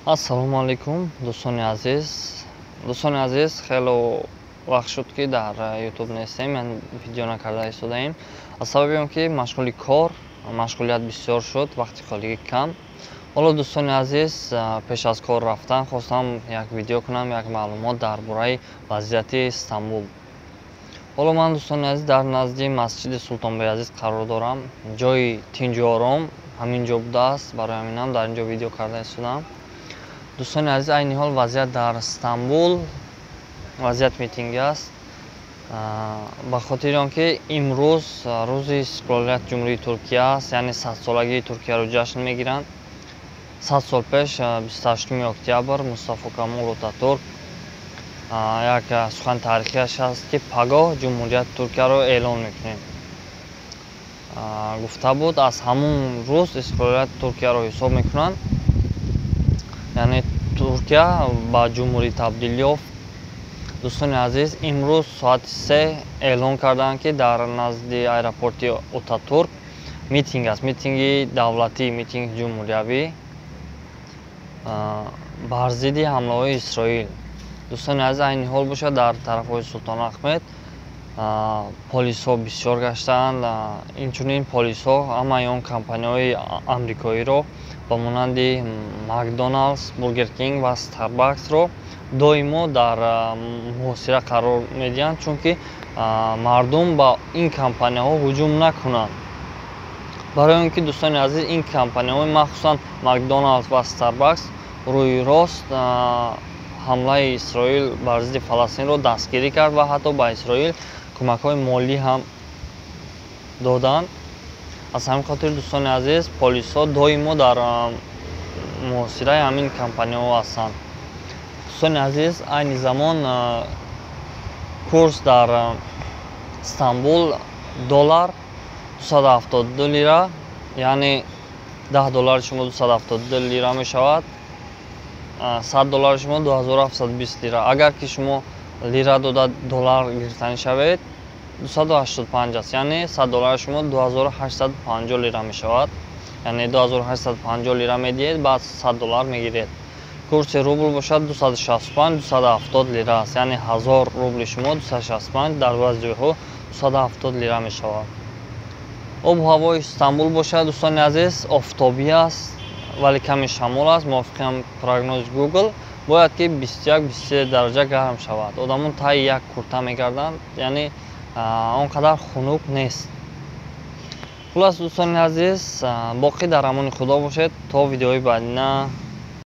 Ассалому алейкум, дӯстони азиз. Дӯстони азиз, хело вақт шуд ки дар YouTube нестем, яъне видео накарда истодаем. Аз сабаби он ки машғули кор, машғулият бисёр шуд, вақти холигӣ кам. Ҳоло дӯстони азиз, пеш аз кор рафтан хостам як видео кунам, як маълумот дар бораи вазъияти Истамбул. ҳоло ман дӯстони азиз дар назди масҷиди Султон Баязид қарор дорам. Ҷои тинҷу ором ҳамин ҷо будааст, барои ҳаминам дар ин ҷо видео карда истодам. Дӯстони азиз, айни ҳол вазъият дар Истамбул вазъият митинг аст. Ба хотири он ки имрӯз рӯзи истиқлолияти Ҷумҳурии Туркия аст, яъне 100-солагии Туркияро ҷашн мегиранд. 100 сол пеш 28 октябр Мустафо Камол Ататурк як сухани таърихиаш аст ки пагоҳ ҷумҳурияти Туркияро эълон мекунем. Гуфта буд аз ҳамун рӯз истиқлолияти Туркияро ҳисоб мекунанд. яъне Туркия ба ҷумҳурӣ табдил ёфт. Дӯстони азиз, имрӯз соати 3 эълон карданд ки дар назди аэропорти Ататурк митинг аст, митинги давлатӣ, митинги ҷумҳуриявӣ бар зидди ҳамлаҳои Исроил. Дӯстони азиз, айни ҳол бошад дар тарафҳои Султонаҳмед полисҳо бисёр гаштаанд. Инчунин полисҳо ҳамаи он компанияҳои амрикоиро ба монанди Макдоналдс, Бургер Кинг ва Старбаксро доимо дар муҳосира қарор медиҳанд, чунки мардум ба ин компанияҳо ҳуҷум накунанд. Барои он ки дӯстони азиз, ин компанияҳо махсусан Макдоналдс ва Старбакс рӯи рост ҳамлаи Исроил бар зидди Фаластинро дастгирӣ кард ва ҳатто ба Исроил кӯмакҳои молӣ ҳам доданд. аз ҳамин хотир дӯстони азиз, полисҳо доимо дар муҳосираи ҳамин компанияҳо ҳастанд. дӯстони азиз, айни замон курс дар Истамбул доллар 272 лира, яъне $10 шумо 272 лира мешавад. $100 шумо 2720 лира. Агар ки шумо лира дода доллар гирифтанӣ шавед, 285 аст, яъне $100 шумо 2850 лира мешавад. яъне 2850 лира медиҳед, баъд $100 мегиред. курси рубл бошад 265-270 лира аст, яъне 1000 рубли шумо 265, дар баъзи ҷойҳо 270 лира мешавад. обу ҳавои Истамбул бошад дӯстони азиз, офтобӣ аст, вале ками шамол аст. мувофиқи прогнози Google бояд ки 21-23 дараҷа гарм шавад. одамон таи як курта мегарданд, яъне он қадар хунук нест. хулос дӯстони азиз, боқӣ дар амони худо бошед то видеои баъдина.